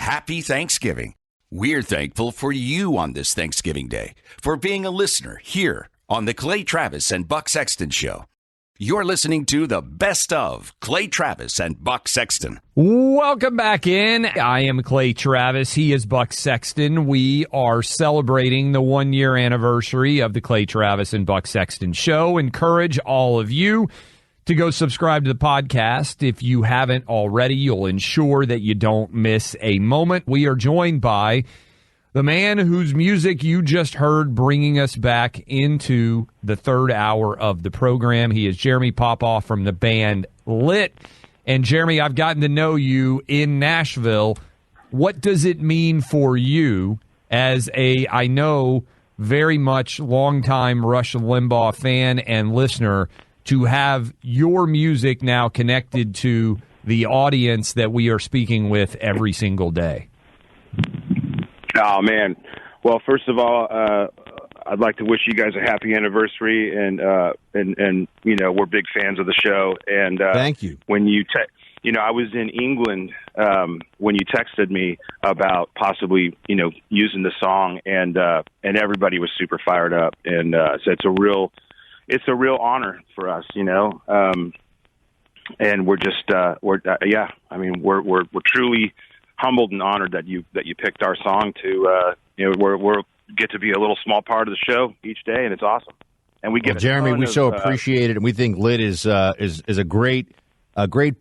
happy Thanksgiving. We're thankful for you on this Thanksgiving Day for being a listener here on the Clay Travis and Buck Sexton Show. You're listening to the best of Clay Travis and Buck Sexton. Welcome back in. I am Clay Travis. He is Buck Sexton. We are celebrating the 1-year anniversary of the Clay Travis and Buck Sexton Show. Encourage all of you to go subscribe to the podcast. If you haven't already, you'll ensure that you don't miss a moment. We are joined by the man whose music you just heard bringing us back into the third hour of the program. He is Jeremy Popoff from the band Lit. And Jeremy, I've gotten to know you in Nashville. What does it mean for you as I know, very much longtime Rush Limbaugh fan and listener to have your music now connected to the audience that we are speaking with every single day? Oh, man. Well, first of all, I'd like to wish you guys a happy anniversary, and you know, we're big fans of the show. And thank you. When you I was in England when you texted me about possibly, using the song, and everybody was super fired up, and so it's a real honor for us, and we're just we're truly humbled and honored that you picked our song to we're get to be a little small part of the show each day, and it's awesome. And we get Jeremy, we so appreciate it, and we think Lit is a great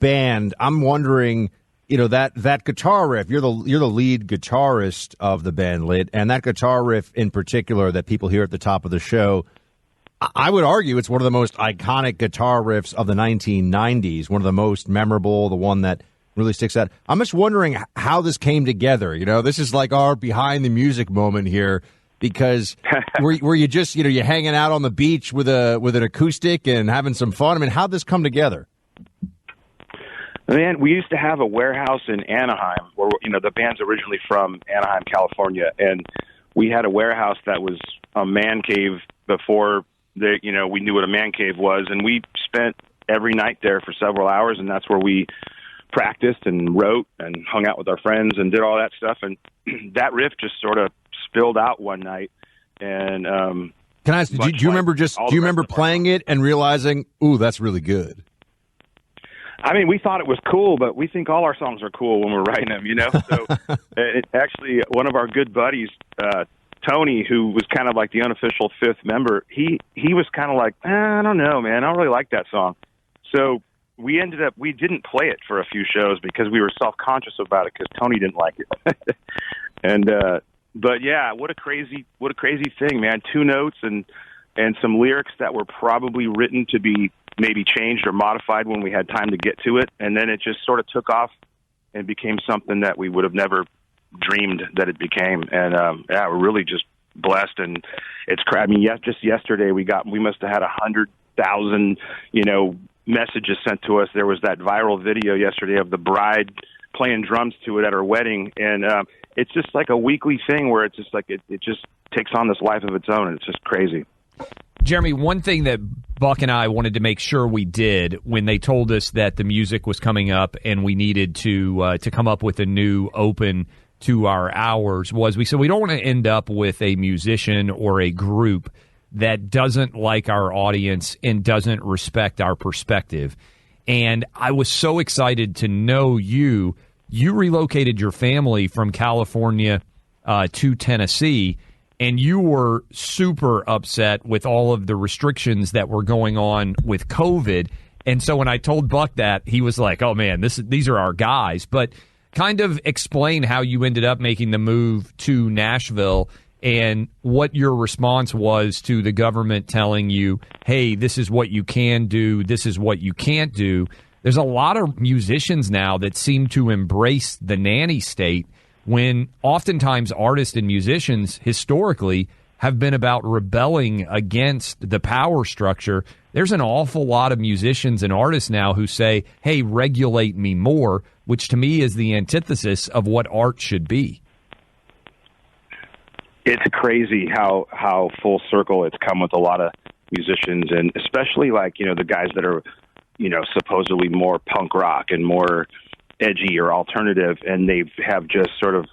band. I'm wondering, that guitar riff. You're the lead guitarist of the band Lit, and that guitar riff in particular that people hear at the top of the show, I would argue it's one of the most iconic guitar riffs of the 1990s, one of the most memorable, the one that really sticks out. I'm just wondering how this came together. This is like our behind the music moment here, because were you just, you're hanging out on the beach with an acoustic and having some fun? I mean, how'd this come together? Man, we used to have a warehouse in Anaheim where, the band's originally from Anaheim, California, and we had a warehouse that was a man cave before we knew what a man cave was, and we spent every night there for several hours, and that's where we practiced and wrote and hung out with our friends and did all that stuff. And that riff just sort of spilled out one night. And can I ask, do you remember playing it and realizing, ooh, that's really good? I mean, we thought it was cool, but we think all our songs are cool when we're writing them, So actually, one of our good buddies, Tony, who was kind of like the unofficial fifth member, he was kind of like, I don't know, man, I don't really like that song. So we didn't play it for a few shows because we were self-conscious about it because Tony didn't like it. But yeah, what a crazy thing, man. 2 notes and some lyrics that were probably written to be maybe changed or modified when we had time to get to it. And then it just sort of took off and became something that we would have never dreamed that it became. And we're really just blessed. And it's, just yesterday we must have had 100,000, messages sent to us. There was that viral video yesterday of the bride playing drums to it at her wedding. And it's just like a weekly thing where it's just like, it just takes on this life of its own. And it's just crazy. Jeremy, one thing that Buck and I wanted to make sure we did when they told us that the music was coming up and we needed to come up with a new open to our hours was we said we don't want to end up with a musician or a group that doesn't like our audience and doesn't respect our perspective. And I was so excited to know you relocated your family from California to Tennessee, and you were super upset with all of the restrictions that were going on with COVID. And so when I told Buck that, he was like, oh man, these are our guys. But kind of explain how you ended up making the move to Nashville and what your response was to the government telling you, hey, this is what you can do, this is what you can't do. There's a lot of musicians now that seem to embrace the nanny state when oftentimes artists and musicians historically have been about rebelling against the power structure. There's an awful lot of musicians and artists now who say, hey, regulate me more, which to me is the antithesis of what art should be. It's crazy how full circle it's come with a lot of musicians, and especially like, the guys that are, supposedly more punk rock and more, edgy or alternative, and they have just sort of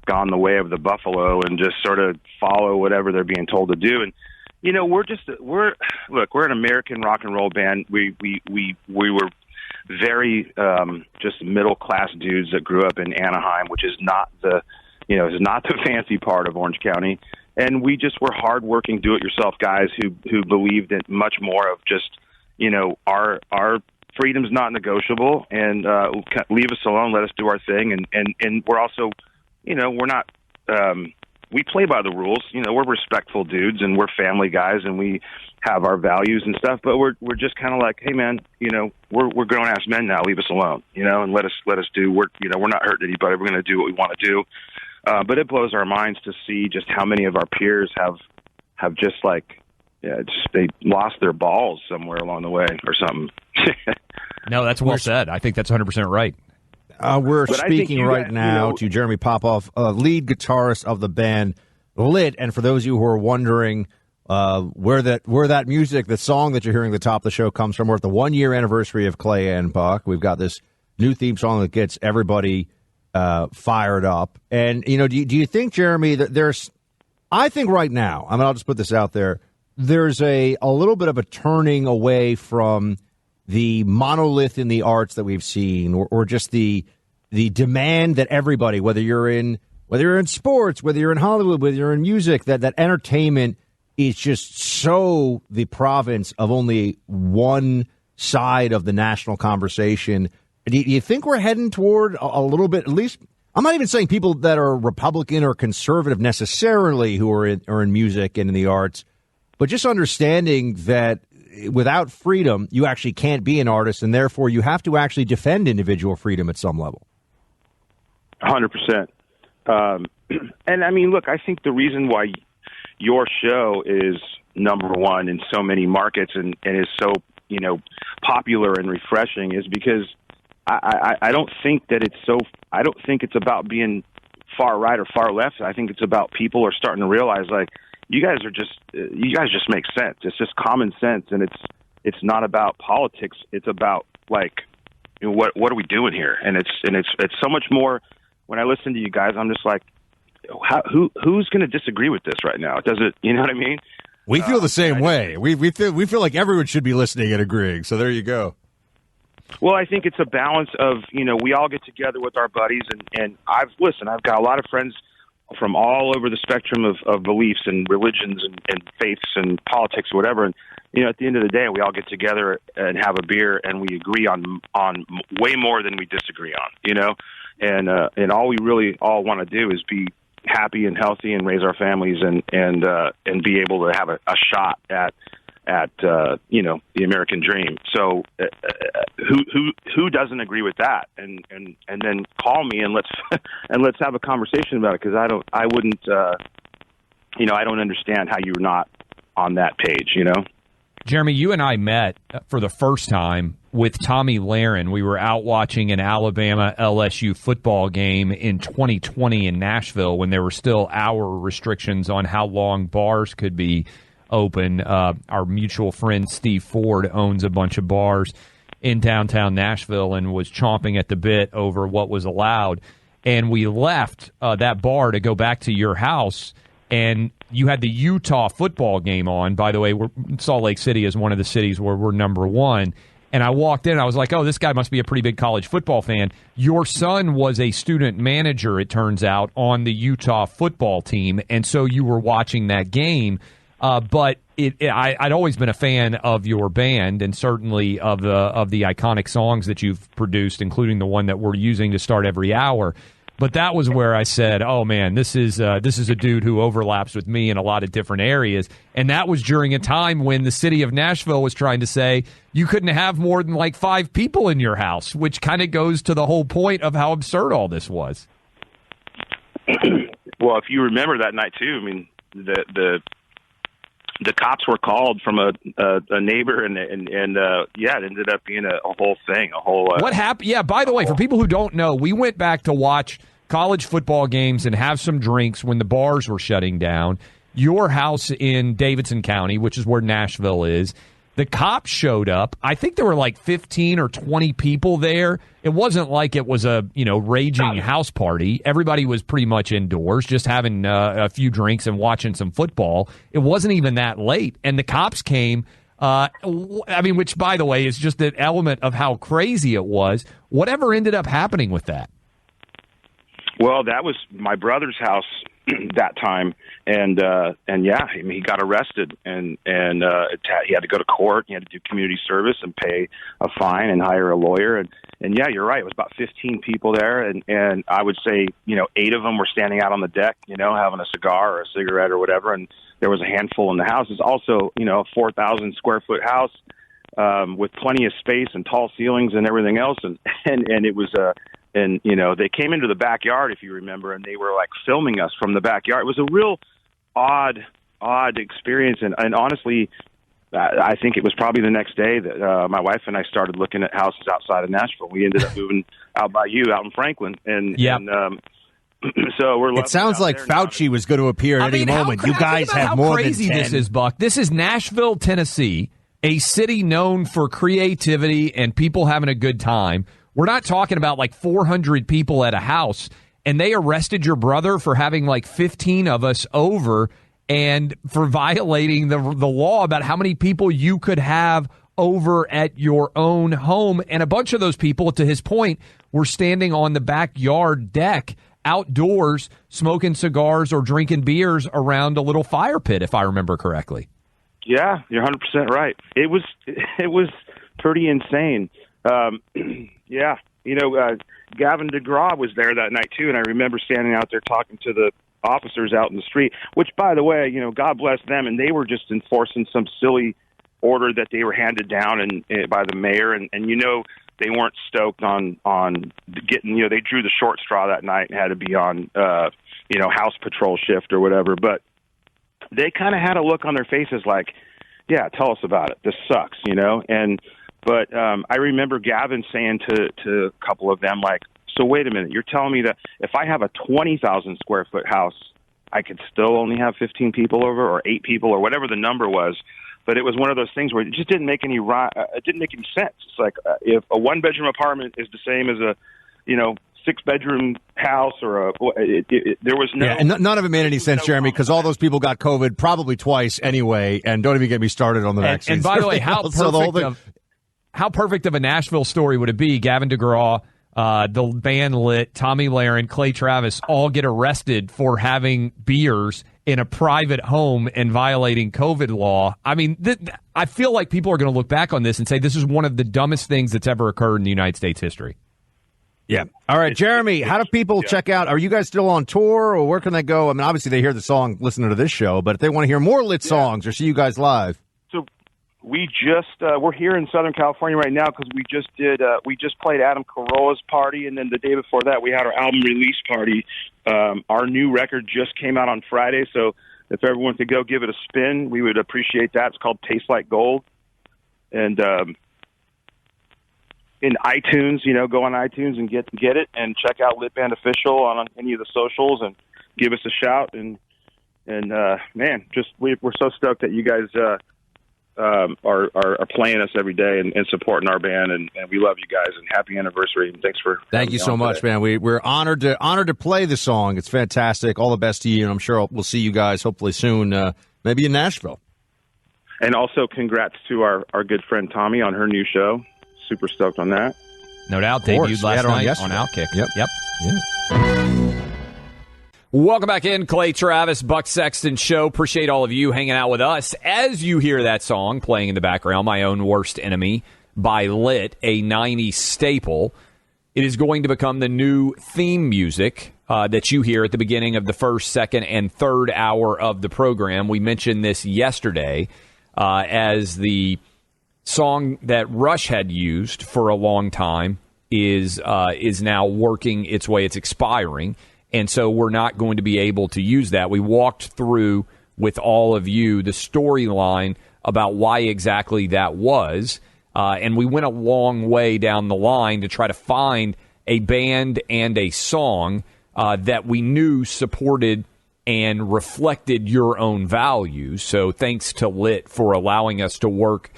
gone the way of the buffalo and just sort of follow whatever they're being told to do. And we're an American rock and roll band. We were very just middle class dudes that grew up in Anaheim, which is not the fancy part of Orange County. And we just were hardworking, do-it-yourself guys who believed in much more of just, our freedom's not negotiable, and leave us alone, let us do our thing. And we're also, we're not, we play by the rules. We're respectful dudes, and we're family guys, and we have our values and stuff. But we're just kind of like, hey man, we're grown ass men now. Leave us alone, and let us do. We're not hurting anybody. We're going to do what we want to do. But it blows our minds to see just how many of our peers have just they lost their balls somewhere along the way or something. No, that's well said. I think that's 100% right. We're speaking right now to Jeremy Popoff, lead guitarist of the band Lit. And for those of you who are wondering where that music, the song that you're hearing at the top of the show comes from, we're at the 1-year anniversary of Clay and Buck. We've got this new theme song that gets everybody fired up. And, do you think, Jeremy, that I think right now, I'll just put this out there, there's a little bit of a turning away from the monolith in the arts that we've seen, or just the demand that everybody, whether you're in sports, whether you're in Hollywood, whether you're in music, that entertainment is just so the province of only one side of the national conversation. Do you think we're heading toward a little bit, at least? I'm not even saying people that are Republican or conservative necessarily who are in music and in the arts, but just understanding that without freedom, you actually can't be an artist, and therefore you have to actually defend individual freedom at some level. 100%. And I mean, look, I think the reason why your show is number one in so many markets and is so, popular and refreshing is because I don't think that I don't think it's about being far right or far left. I think it's about people are starting to realize, you guys just make sense. It's just common sense, and it's not about politics. It's about what are we doing here? And it's so much more. When I listen to you guys, I'm just like, who's going to disagree with this right now? Does it? You know what I mean? We feel the same way. We feel like everyone should be listening and agreeing. So there you go. Well, I think it's a balance of, we all get together with our buddies, and I've got a lot of friends from all over the spectrum of beliefs and religions and faiths and politics or whatever. And, at the end of the day, we all get together and have a beer, and we agree on way more than we disagree on, and all we really all want to do is be happy and healthy and raise our families and be able to have a shot at the American dream. So who doesn't agree with that? And then call me and let's have a conversation about it, because I don't understand how you're not on that page. Jeremy, you and I met for the first time with Tommy Lahren. We were out watching an Alabama LSU football game in 2020 in Nashville when there were still hour restrictions on how long bars could be open. Our mutual friend Steve Ford owns a bunch of bars in downtown Nashville and was chomping at the bit over what was allowed. And we left that bar to go back to your house, and you had the Utah football game on. By the way, Salt Lake City is one of the cities where we're number one. And I walked in, and I was like, oh, this guy must be a pretty big college football fan. Your son was a student manager, it turns out, on the Utah football team, and so you were watching that game. But I'd always been a fan of your band, and certainly of the iconic songs that you've produced, including the one that we're using to start every hour. But that was where I said, "Oh man, this is a dude who overlaps with me in a lot of different areas." And that was during a time when the city of Nashville was trying to say you couldn't have more than 5 people in your house, which kind of goes to the whole point of how absurd all this was. Well, if you remember that night too, I mean, the cops were called from a neighbor, and it ended up being a whole thing, what happened? Yeah, by the way, for people who don't know, we went back to watch college football games and have some drinks when the bars were shutting down. Your house in Davidson County, which is where Nashville is, The cops showed up. I think there were like 15 or 20 people there. It wasn't like it was a raging house party. Everybody was pretty much indoors, just having a few drinks and watching some football. It wasn't even that late, and the cops came. Which, by the way, is just an element of how crazy it was. Whatever ended up happening with that? Well, that was my brother's house that time, and yeah, I mean, he got arrested, and he had to go to court. He had to do community service and pay a fine and hire a lawyer. And yeah, you're right. It was about 15 people there, and I would say 8 of them were standing out on the deck, having a cigar or a cigarette or whatever, and there was a handful in the house. It's also a 4,000 square foot house with plenty of space and tall ceilings and everything else, and it was And, they came into the backyard, if you remember, and they were, like, filming us from the backyard. It was a real odd experience. And honestly, I think it was probably the next day that my wife and I started looking at houses outside of Nashville. We ended up moving out by you, out in Franklin. So we're. It sounds like Fauci was going to appear at any moment. You guys have more than 10. Crazy this is, Buck. This is Nashville, Tennessee, a city known for creativity and people having a good time. We're not talking about like 400 people at a house, and they arrested your brother for having like 15 of us over and for violating the law about how many people you could have over at your own home. And a bunch of those people, to his point, were standing on the backyard deck outdoors smoking cigars or drinking beers around a little fire pit, if I remember correctly. Yeah, you're 100% right. It was pretty insane. Yeah, Gavin DeGraw was there that night too, and I remember standing out there talking to the officers out in the street, which, by the way, God bless them, and they were just enforcing some silly order that they were handed down by the mayor, and they weren't stoked on getting, they drew the short straw that night and had to be on, house patrol shift or whatever, but they kind of had a look on their faces like, yeah, tell us about it. This sucks, But I remember Gavin saying to a couple of them, like, so wait a minute, you're telling me that if I have a 20,000 square foot house, I could still only have 15 people over or 8 people or whatever the number was. But it was one of those things where it just didn't make any sense. It's like if a 1-bedroom apartment is the same as a, 6-bedroom house or there was no. Yeah, and none of it made any sense, Jeremy, because all those people got COVID probably twice anyway. And don't even get me started on the vaccine. And by the way, how perfect of a Nashville story would it be? Gavin DeGraw, the band Lit, Tommy Lahren, Clay Travis all get arrested for having beers in a private home and violating COVID law. I mean, I feel like people are going to look back on this and say this is one of the dumbest things that's ever occurred in the United States history. Yeah. All right, Jeremy, how do people check out? Are you guys still on tour, or where can they go? I mean, obviously they hear the song listening to this show, but if they want to hear more Lit songs or see you guys live. We just we're here in Southern California right now because we just played Adam Carolla's party, and then the day before that we had our album release party. Our new record just came out on Friday, so if everyone could go give it a spin, we would appreciate that. It's called Taste Like Gold, and in iTunes, go on iTunes and get it, and check out Lit Band Official on any of the socials, and give us a shout. And man, we're so stoked that you guys. Are playing us every day and supporting our band, and we love you guys, and happy anniversary, and thank you so much, man. We're honored to play the song. It's fantastic. All the best to you, and I'm sure we'll see you guys hopefully soon, maybe in Nashville. And also congrats to our good friend Tommy on her new show. Super stoked on that. No doubt. Debuted last night on Outkick. Yep. Welcome back in, Clay Travis, Buck Sexton Show. Appreciate all of you hanging out with us. As you hear that song playing in the background, My Own Worst Enemy by Lit, a 90s staple, it is going to become the new theme music that you hear at the beginning of the first, second, and third hour of the program. We mentioned this yesterday as the song that Rush had used for a long time is now working its way. It's expiring. And so we're not going to be able to use that. We walked through with all of you the storyline about why exactly that was. And we went a long way down the line to try to find a band and a song that we knew supported and reflected your own values. So thanks to Lit for allowing us to work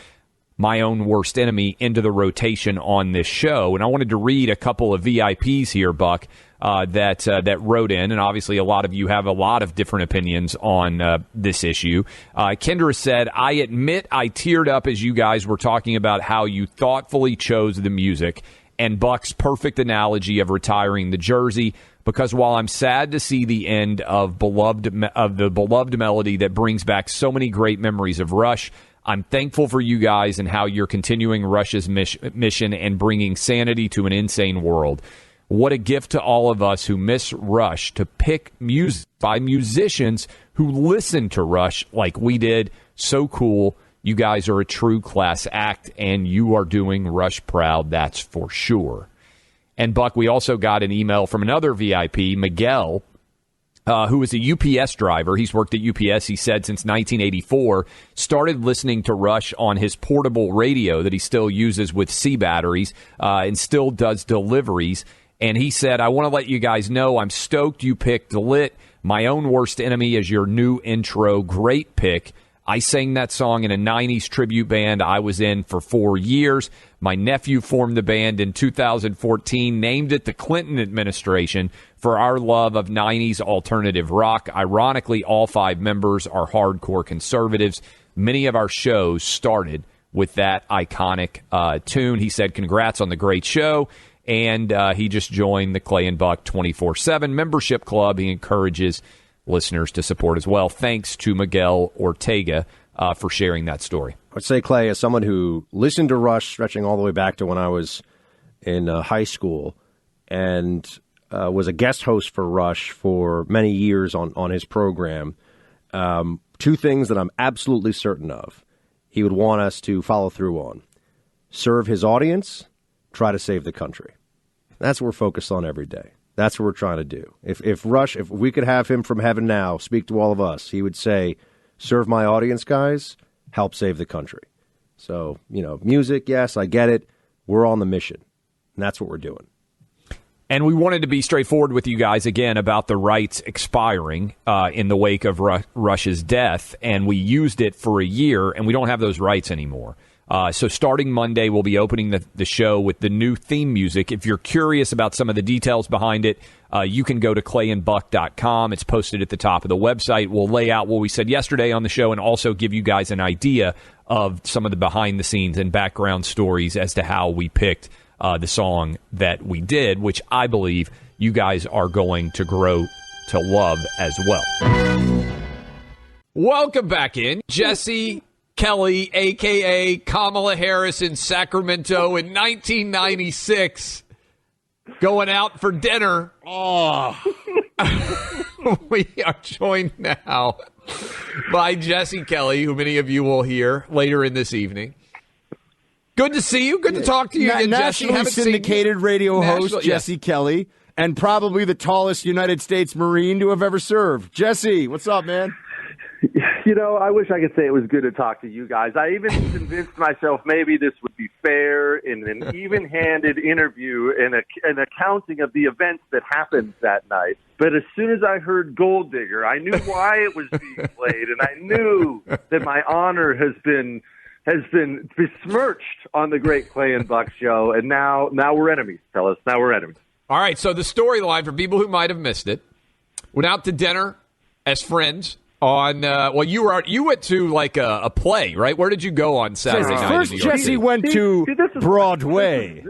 My Own Worst Enemy into the rotation on this show. And I wanted to read a couple of VIPs here, Buck, that wrote in. And obviously a lot of you have a lot of different opinions on this issue. Kendra said, I admit I teared up as you guys were talking about how you thoughtfully chose the music and Buck's perfect analogy of retiring the jersey, because while I'm sad to see the end of the beloved melody that brings back so many great memories of Rush, I'm thankful for you guys and how you're continuing Rush's mission and bringing sanity to an insane world. What a gift to all of us who miss Rush to pick music by musicians who listen to Rush like we did. So cool. You guys are a true class act, and you are doing Rush proud, that's for sure. And, Buck, we also got an email from another VIP, Miguel, who is a UPS driver. He's worked at UPS, he said, since 1984, started listening to Rush on his portable radio that he still uses with C batteries and still does deliveries. And he said, I want to let you guys know I'm stoked you picked Lit, My Own Worst Enemy, as your new intro. Great pick. I sang that song in a 90s tribute band I was in for 4 years. My nephew formed the band in 2014, named it the Clinton administration for our love of 90s alternative rock. Ironically, all 5 members are hardcore conservatives. Many of our shows started with that iconic tune. He said, congrats on the great show. And he just joined the Clay and Buck 24/7 membership club. He encourages listeners to support as well. Thanks to Miguel Ortega for sharing that story. I would say, Clay, as someone who listened to Rush stretching all the way back to when I was in high school and was a guest host for Rush for many years on his program, 2 things that I'm absolutely certain of he would want us to follow through on. Serve his audience, try to save the country. That's what we're focused on every day. That's what we're trying to do. If we could have him from heaven now speak to all of us, he would say, serve my audience, guys, help save the country. So, music, yes, I get it. We're on the mission, and that's what we're doing. And we wanted to be straightforward with you guys again about the rights expiring in the wake of Rush's death, and we used it for a year, and we don't have those rights anymore. So starting Monday, we'll be opening the show with the new theme music. If you're curious about some of the details behind it, you can go to clayandbuck.com. It's posted at the top of the website. We'll lay out what we said yesterday on the show and also give you guys an idea of some of the behind-the-scenes and background stories as to how we picked the song that we did, which I believe you guys are going to grow to love as well. Welcome back in, Jesse Kelly, a.k.a. Kamala Harris in Sacramento in 1996, going out for dinner. Oh. We are joined now by Jesse Kelly, who many of you will hear later in this evening. Good to see you. Good to talk to you again, Jesse. Nationally syndicated radio host Jesse Kelly, and probably the tallest United States Marine to have ever served. Jesse, what's up, man? I wish I could say it was good to talk to you guys. I even convinced myself maybe this would be fair in an even-handed interview and an accounting of the events that happened that night. But as soon as I heard Gold Digger, I knew why it was being played, and I knew that my honor has been besmirched on the Great Clay and Buck show, and now we're enemies, fellas. Now we're enemies. All right, so the storyline for people who might have missed it, went out to dinner as friends. You went to like a play, right? Where did you go on Saturday night? First, Jesse went to Broadway.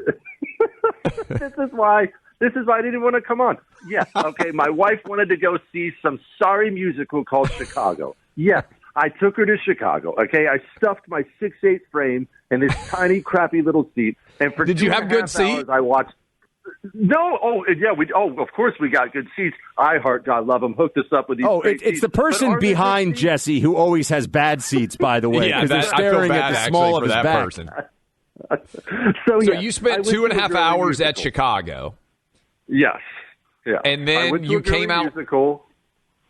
This is why I didn't want to come on. Yes, okay. My wife wanted to go see some sorry musical called Chicago. Yes, I took her to Chicago. Okay, I stuffed my 6'8" frame in this tiny, crappy little seat, and for did you have good seat? I watched. No, of course we got good seats. iHeart, God love them, hooked us up with these. It's the person behind Jesse who always has bad seats, by the way, because they're staring at the small of his back. Person. So you spent 2.5 hours at Chicago. Yes, yeah, and then you came out. Musical.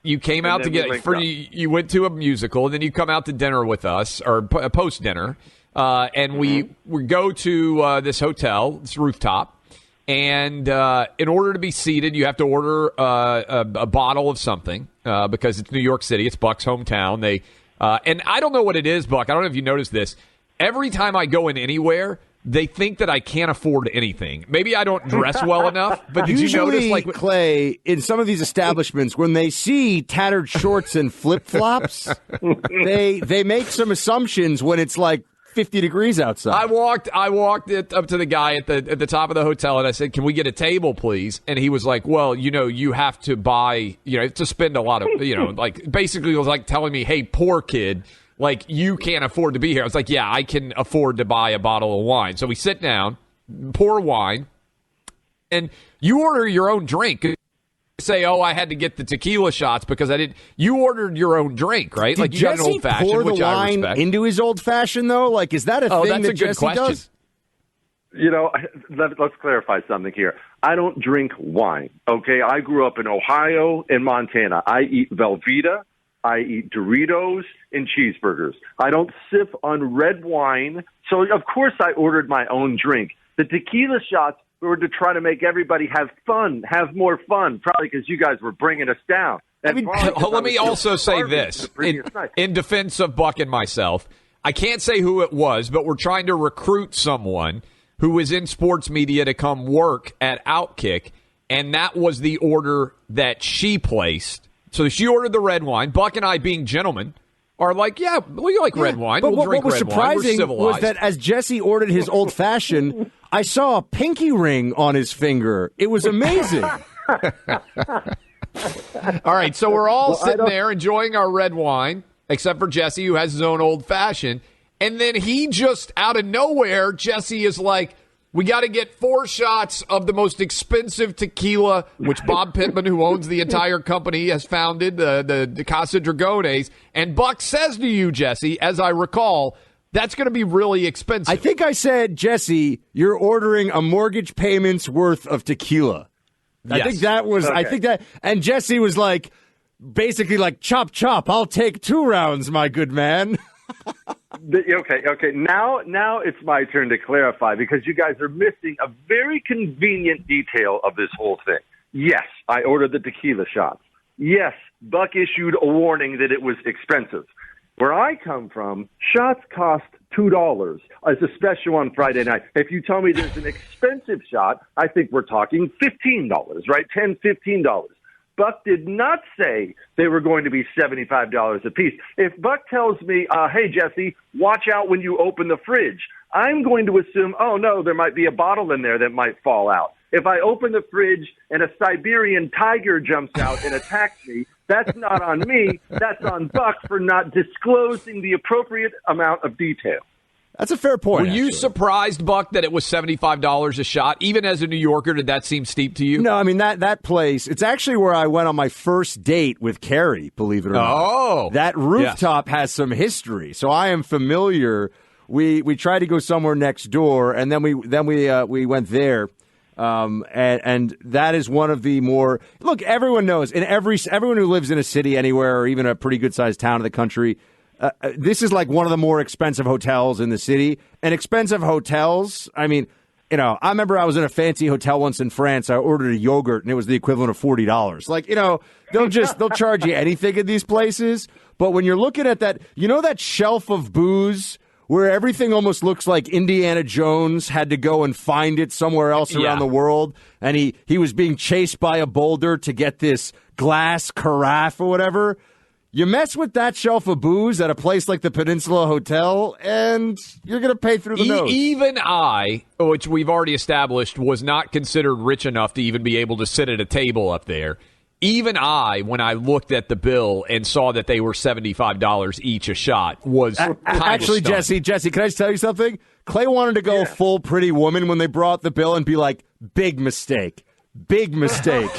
You came out to get you went to a musical, and then you come out to dinner with us or post dinner, and we go to this hotel, this rooftop. And in order to be seated, you have to order a bottle of something because it's New York City. It's Buck's hometown. And I don't know what it is, Buck. I don't know if you noticed this. every time I go in anywhere, they think that I can't afford anything. Maybe I don't dress well enough, but did you notice, like, Clay, in some of these establishments, when they see tattered shorts and flip-flops, they make some assumptions when it's like 50 degrees outside. I walked up to the guy at the top of the hotel, and I said, "Can we get a table, please?" And he was like, "Well, you have to buy, to spend a lot of, like, basically it was like telling me, hey, poor kid, like, you can't afford to be here." I was like, "Yeah, I can afford to buy a bottle of wine." So we sit down, pour wine, and you order your own drink. Say, "Oh, I had to get the tequila shots because I didn't." You ordered your own drink, right? Did like, you Jesse got an old fashioned, pour the which I wine respect. into his old fashioned though? Like, is that a thing that's that a good Jesse question. does? Let's clarify something here. I don't drink wine, okay? I grew up in Ohio and Montana. I eat Velveeta, I eat Doritos and cheeseburgers. I don't sip on red wine, so of course I ordered my own drink. The tequila shots were to try to make everybody have more fun, probably because you guys were bringing us down. Let me also say this, in defense of Buck and myself. I can't say who it was, but we're trying to recruit someone who is in sports media to come work at Outkick, and that was the order that she placed. So she ordered the red wine. Buck and I, being gentlemen, are like, yeah, we like red wine. But we'll drink what was red wine. We're surprising civilized. was that as Jesse ordered his old fashioned, I saw a pinky ring on his finger. It was amazing. All right, so we're all sitting there enjoying our red wine, except for Jesse, who has his own old fashioned. And then he just, out of nowhere, Jesse is like, we got to get 4 shots of the most expensive tequila, which Bob Pittman, who owns the entire company, has founded, the Casa Dragones. And Buck says to you, Jesse, as I recall, that's going to be really expensive. I think I said, Jesse, you're ordering a mortgage payment's worth of tequila. I think that was, okay. And Jesse was like, basically like, chop, chop, I'll take 2 rounds, my good man. Okay. Now it's my turn to clarify because you guys are missing a very convenient detail of this whole thing. Yes, I ordered the tequila shots. Yes, Buck issued a warning that it was expensive. Where I come from, shots cost $2 as a special on Friday night. If you tell me there's an expensive shot, I think we're talking $15, right? $10, $15. Buck did not say they were going to be $75 a piece. If Buck tells me, hey, Jesse, watch out when you open the fridge, I'm going to assume, oh, no, there might be a bottle in there that might fall out. If I open the fridge and a Siberian tiger jumps out and attacks me, that's not on me. That's on Buck for not disclosing the appropriate amount of detail. That's a fair point. Were you surprised, Buck, that it was $75 a shot? Even as a New Yorker, did that seem steep to you? No, I mean, that place, it's actually where I went on my first date with Carrie, believe it or not. Oh. That rooftop has some history, so I am familiar. We tried to go somewhere next door, and then we went there. And that is one of the more, look, everyone knows, everyone who lives in a city anywhere or even a pretty good-sized town in the country, this is like one of the more expensive hotels in the city. And expensive hotels, I mean, I remember I was in a fancy hotel once in France. I ordered a yogurt, and it was the equivalent of $40. Like, they'll charge you anything in these places. But when you're looking at that, that shelf of booze where everything almost looks like Indiana Jones had to go and find it somewhere else around the world, and he was being chased by a boulder to get this glass carafe or whatever. You mess with that shelf of booze at a place like the Peninsula Hotel, and you're going to pay through the nose. Even I, which we've already established, was not considered rich enough to even be able to sit at a table up there. Even I, when I looked at the bill and saw that they were $75 each a shot, was actually, Jesse, can I just tell you something? Clay wanted to go full Pretty Woman when they brought the bill and be like, big mistake. Big mistake.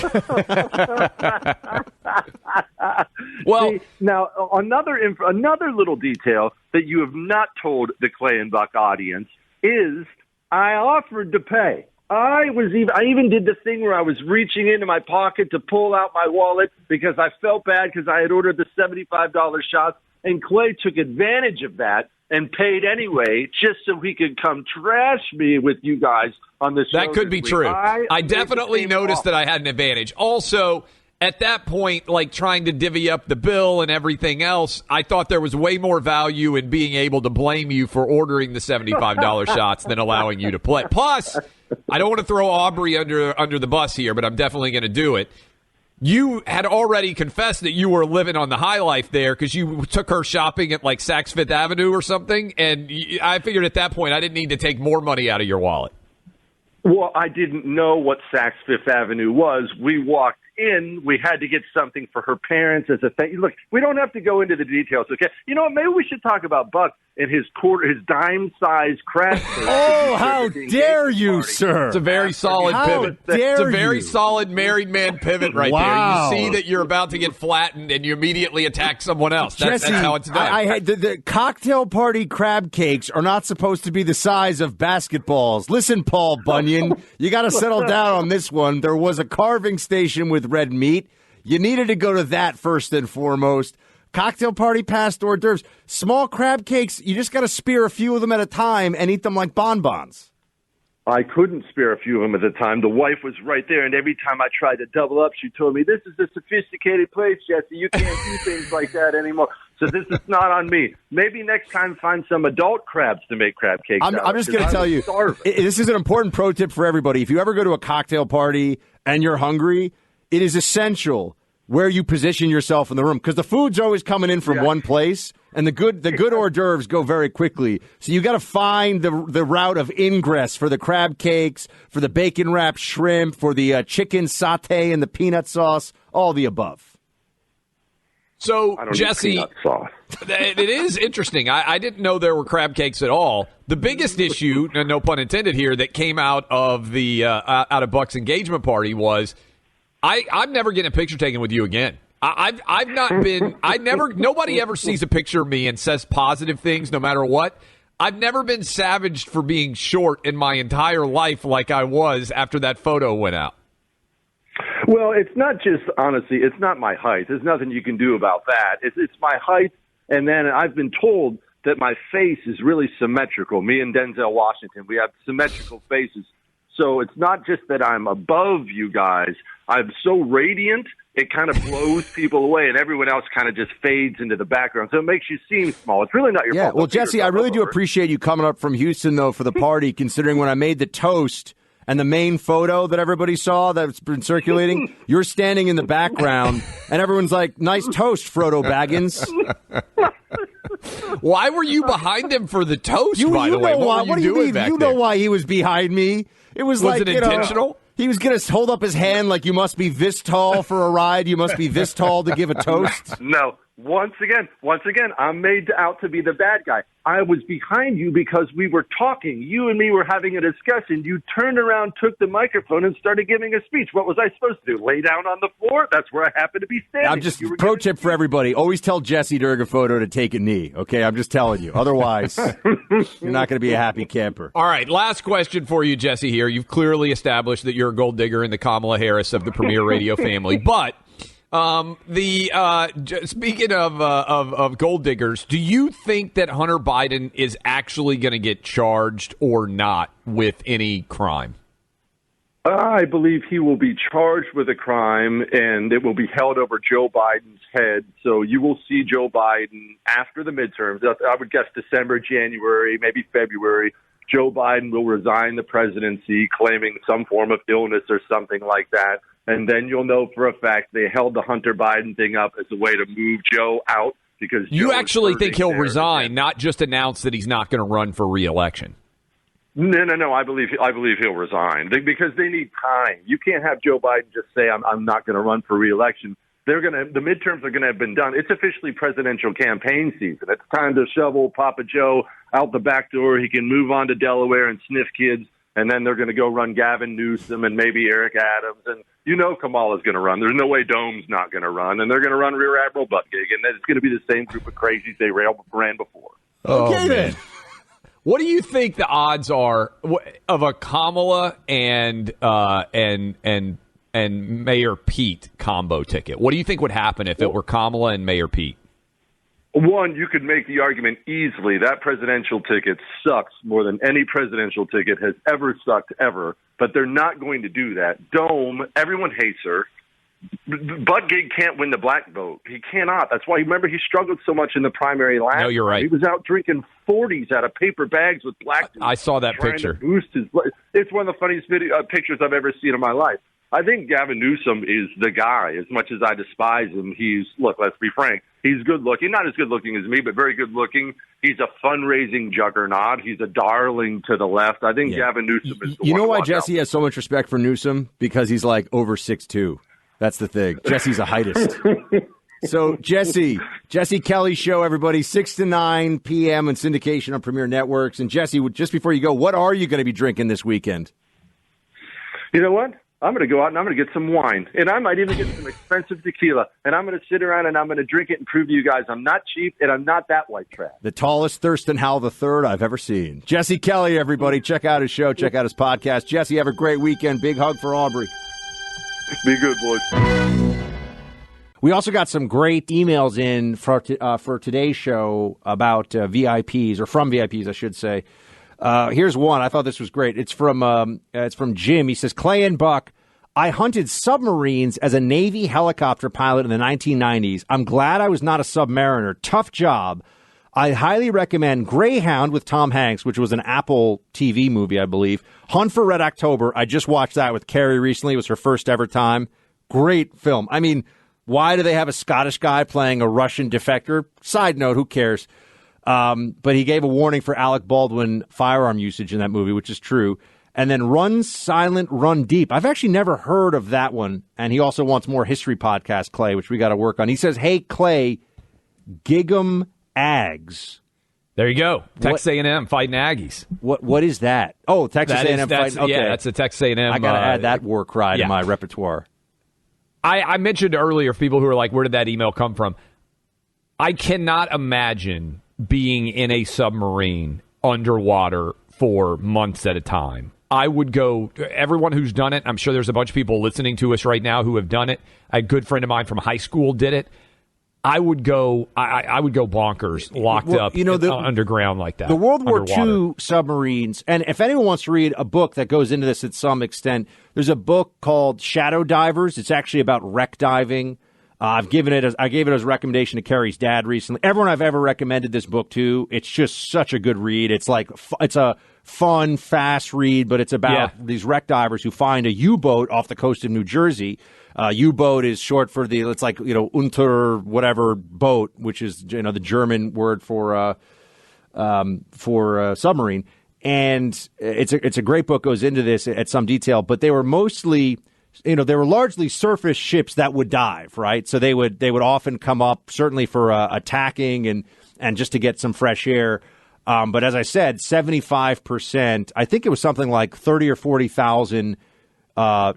Well, see, now another little detail that you have not told the Clay and Buck audience is I offered to pay. I even did the thing where I was reaching into my pocket to pull out my wallet because I felt bad because I had ordered the $75 shots, and Clay took advantage of that and paid anyway just so he could come trash me with you guys on the show. That could be true. I definitely noticed that I had an advantage. Also, at that point, like trying to divvy up the bill and everything else, I thought there was way more value in being able to blame you for ordering the $75 shots than allowing you to play. Plus, I don't want to throw Aubrey under the bus here, but I'm definitely going to do it. You had already confessed that you were living on the high life there because you took her shopping at like Saks Fifth Avenue or something, and I figured at that point I didn't need to take more money out of your wallet. Well, I didn't know what Saks Fifth Avenue was. We walked in. We had to get something for her parents as a thank you. Look, we don't have to go into the details, okay? You know what? Maybe we should talk about Buck and his dime-sized craft. Oh, how dare you, sir! It's a very solid pivot. It's a very solid married man pivot right there. You see that you're about to get flattened, and you immediately attack someone else. That's how it's done. I had the cocktail party crab cakes are not supposed to be the size of basketballs. Listen, Paul Bunyan, you got to settle down on this one. There was a carving station with red meat. You needed to go to that first and foremost. Cocktail party past hors d'oeuvres. Small crab cakes, you just got to spear a few of them at a time and eat them like bonbons. I couldn't spare a few of them at the time. The wife was right there, and every time I tried to double up, she told me, this is a sophisticated place, Jesse. You can't do things like that anymore. So this is not on me. Maybe next time find some adult crabs to make crab cakes out of. I'm just going to tell you, this is an important pro tip for everybody. If you ever go to a cocktail party and you're hungry, it is essential where you position yourself in the room because the food's always coming in from one place, and the good hors d'oeuvres go very quickly. So you got to find the route of ingress for the crab cakes, for the bacon wrapped shrimp, for the chicken satay and the peanut sauce, all the above. So, Jesse, it is interesting. I didn't know there were crab cakes at all. The biggest issue, no pun intended here, that came out of the out of Buck's engagement party was I'm never getting a picture taken with you again. I've not been. Nobody ever sees a picture of me and says positive things, no matter what. I've never been savaged for being short in my entire life like I was after that photo went out. Well, it's not just, honestly, it's not my height. There's nothing you can do about that. It's my height, and then I've been told that my face is really symmetrical. Me and Denzel Washington, we have symmetrical faces. So it's not just that I'm above you guys. I'm so radiant, it kind of blows people away, and everyone else kind of just fades into the background. So it makes you seem small. It's really not your fault. Well, Jesse, I really do appreciate you coming up from Houston, though, for the party, considering when I made the toast and the main photo that everybody saw that's been circulating, you're standing in the background, and everyone's like, nice toast, Frodo Baggins. Why were you behind him for the toast, by the way? What were you doing back there? You know why he was behind me. It was like, it intentional? He was going to hold up his hand like you must be this tall for a ride. You must be this tall to give a toast. No. Once again, I'm made out to be the bad guy. I was behind you because we were talking. You and me were having a discussion. You turned around, took the microphone, and started giving a speech. What was I supposed to do? Lay down on the floor? That's where I happened to be standing. I'm just pro tip for everybody. Always tell Jesse during a photo to take a knee. Okay, I'm just telling you. Otherwise, you're not going to be a happy camper. All right, last question for you, Jesse. Here, you've clearly established that you're a gold digger and the Kamala Harris of the Premier Radio family, but. Speaking of gold diggers, do you think that Hunter Biden is actually going to get charged or not with any crime? I believe he will be charged with a crime, and it will be held over Joe Biden's head. So you will see Joe Biden after the midterms. I would guess December, January, maybe February. Joe Biden will resign the presidency, claiming some form of illness or something like that. And then you'll know for a fact they held the Hunter Biden thing up as a way to move Joe out because you actually think he'll resign, not just announce that he's not going to run for re-election. No. I believe he'll resign because they need time. You can't have Joe Biden just say I'm not going to run for re-election. The midterms are going to have been done. It's officially presidential campaign season. It's time to shovel Papa Joe out the back door. He can move on to Delaware and sniff kids. And then they're going to go run Gavin Newsom and maybe Eric Adams. And you know Kamala's going to run. There's no way Dome's not going to run. And they're going to run Rear Admiral Buttigieg. And then it's going to be the same group of crazies they ran before. Okay, then. What do you think the odds are of a Kamala and Mayor Pete combo ticket? What do you think would happen if it were Kamala and Mayor Pete? One, you could make the argument easily that presidential ticket sucks more than any presidential ticket has ever sucked ever, but they're not going to do that. Dome, everyone hates her. Buttigieg can't win the black vote. He cannot. That's why, remember, he struggled so much in the primary last. No, you're right. He was out drinking 40s out of paper bags with black. I saw that picture. To boost his, it's one of the funniest pictures I've ever seen in my life. I think Gavin Newsom is the guy. As much as I despise him, let's be frank, he's good looking. Not as good looking as me, but very good looking. He's a fundraising juggernaut. He's a darling to the left. I think Gavin Newsom is the one. You know why to watch Jesse has so much respect for Newsom? Because he's like over 6'2". That's the thing. Jesse's a heightist. So, Jesse Kelly Show, everybody, 6 to 9 p.m. in syndication on Premier Networks. And, Jesse, just before you go, what are you going to be drinking this weekend? You know what? I'm going to go out and I'm going to get some wine. And I might even get some expensive tequila. And I'm going to sit around and I'm going to drink it and prove to you guys I'm not cheap and I'm not that white trash. The tallest Thurston Howell III I've ever seen. Jesse Kelly, everybody. Check out his show. Check out his podcast. Jesse, have a great weekend. Big hug for Aubrey. Be good, boys. We also got some great emails in for today's show about VIPs, or from VIPs, I should say. Here's one. I thought this was great. It's from Jim. He says, Clay and Buck, I hunted submarines as a Navy helicopter pilot in the 1990s. I'm glad I was not a submariner. Tough job. I highly recommend Greyhound with Tom Hanks, which was an Apple TV movie, I believe. Hunt for Red October. I just watched that with Carrie recently. It was her first ever time. Great film. I mean, why do they have a Scottish guy playing a Russian defector? Side note, who cares? But he gave a warning for Alec Baldwin firearm usage in that movie, which is true. And then Run Silent, Run Deep. I've actually never heard of that one. And he also wants more history podcast, Clay, which we got to work on. He says, hey, Clay, Gig'em Ags. There you go. Texas A&M fighting Aggies. What is that? Oh, Texas A&M fighting. Okay. Yeah, that's a Texas A&M. I got to add that war cry to my repertoire. I mentioned earlier, for people who are like, where did that email come from? I cannot imagine being in a submarine underwater for months at a time. I would go, everyone who's done it, I'm sure there's a bunch of people listening to us right now who have done it. A good friend of mine from high school did it. I would go bonkers, locked up underground like that. The World War II submarines, and if anyone wants to read a book that goes into this at some extent, there's a book called Shadow Divers. It's actually about wreck diving. I gave it as a recommendation to Carrie's dad recently. Everyone I've ever recommended this book to, it's just such a good read. It's like it's a fun, fast read, but it's about these wreck divers who find a U-boat off the coast of New Jersey. U-boat is short for Unter whatever boat, which is the German word for submarine. And it's a great book, goes into this at some detail, but they were mostly, they were largely surface ships that would dive, right? So they would often come up certainly for attacking and just to get some fresh air. But as I said, 75%, I think it was something like 30 or 40,000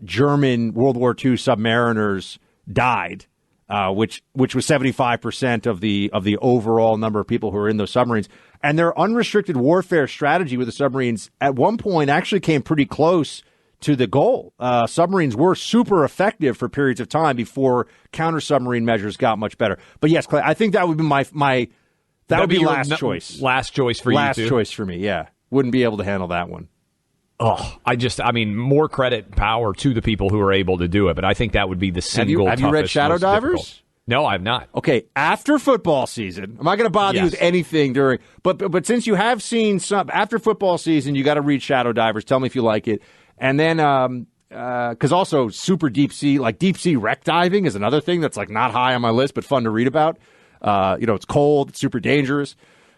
German World War II submariners died, which was 75% of the overall number of people who were in those submarines. And their unrestricted warfare strategy with the submarines at one point actually came pretty close to the goal. Submarines were super effective for periods of time before counter-submarine measures got much better. But yes, Clay, I think that would be that would be last choice. Last choice for you, Last choice for me, yeah. Wouldn't be able to handle that one. Oh, more credit, power to the people who are able to do it, but I think that would be the single toughest. Have you read Shadow Divers? Difficult. No, I have not. Okay, after football season, I'm not going to bother you with anything during, but since you have seen some, after football season, you got to read Shadow Divers. Tell me if you like it. And then, because also super deep sea wreck diving is another thing that's like not high on my list, but fun to read about. It's cold, it's super dangerous.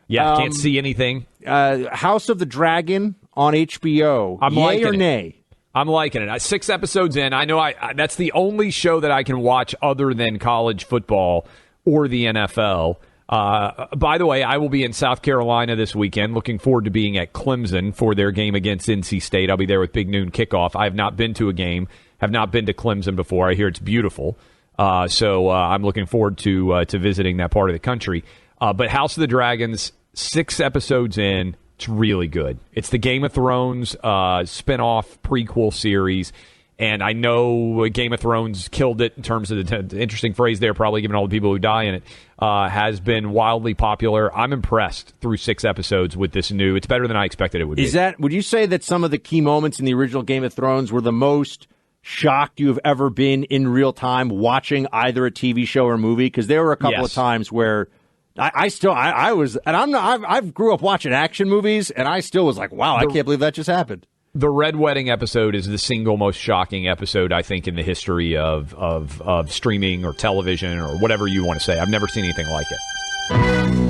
Yeah, can't see anything. House of the Dragon on HBO. Yay or nay? I'm liking it. 6 episodes in. I know that's the only show that I can watch other than college football or the NFL. By the way, I will be in South Carolina this weekend. Looking forward to being at Clemson for their game against NC State. I'll be there with Big Noon Kickoff. I have not been to a game. Have not been to Clemson before. I hear it's beautiful. So I'm looking forward to visiting that part of the country. But House of the Dragons, 6 episodes in. It's really good. It's the Game of Thrones spinoff prequel series. And I know Game of Thrones killed it in terms of the interesting phrase there, probably given all the people who die in it, has been wildly popular. I'm impressed through 6 episodes with this new. It's better than I expected it would be. Would you say that some of the key moments in the original Game of Thrones were the most shocked you've ever been in real time watching either a TV show or movie? Because there were a couple of times where I was, and I've grew up watching action movies, and I still was like, wow, I can't believe that just happened. The Red Wedding episode is the single most shocking episode, I think, in the history of streaming or television or whatever you want to say. I've never seen anything like it.